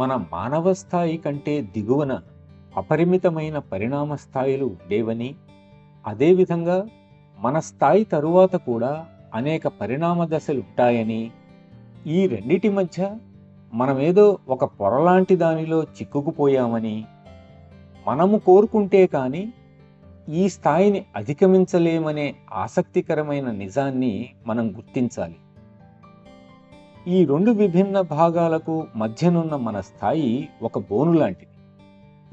మన మానవ స్థాయి కంటే దిగువన అపరిమితమైన పరిణామ స్థాయిలు ఉండేవని, అదేవిధంగా మన స్థాయి తరువాత కూడా అనేక పరిణామ దశలుంటాయని, ఈ రెండిటి మధ్య మనమేదో ఒక పొరలాంటి దానిలో చిక్కుకుపోయామని, మనము కోరుకుంటే కానీ ఈ స్థాయిని అధిగమించలేమనే ఆసక్తికరమైన నిజాన్ని మనం గుర్తించాలి. ఈ రెండు విభిన్న భాగాలకు మధ్యనున్న మన స్థాయి ఒక బోను లాంటిది.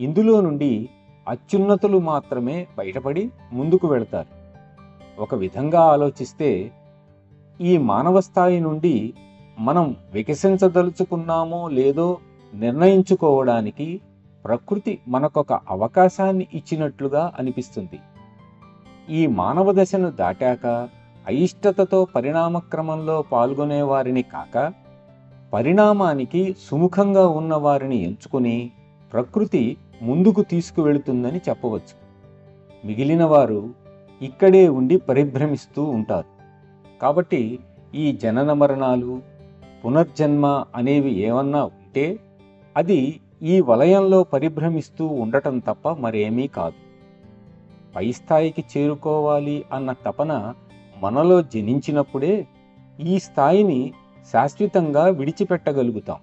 ఇందులో నుండి అత్యున్నతులు మాత్రమే బయటపడి ముందుకు వెళతారు. ఒక విధంగా ఆలోచిస్తే ఈ మానవ స్థాయి నుండి మనం వికసించదలుచుకున్నామో లేదో నిర్ణయించుకోవడానికి ప్రకృతి మనకొక అవకాశాన్ని ఇచ్చినట్లుగా అనిపిస్తుంది. ఈ మానవ దశను దాటాక అయిష్టతతో పరిణామక్రమంలో పాల్గొనే వారిని కాక, పరిణామానికి సుముఖంగా ఉన్న వారిని ఎంచుకుని ప్రకృతి ముందుకు తీసుకువెళుతుందని చెప్పవచ్చు. మిగిలిన వారు ఇక్కడే ఉండి పరిభ్రమిస్తూ ఉంటారు. కాబట్టి ఈ జనన మరణాలు, పునర్జన్మ అనేవి ఏమన్నా ఉంటే అది ఈ వలయంలో పరిభ్రమిస్తూ ఉండటం తప్ప మరేమీ కాదు. పై స్థాయికి చేరుకోవాలి అన్న తపన మనలో జనించినప్పుడే ఈ స్థాయిని శాశ్వతంగా విడిచిపెట్టగలుగుతాం.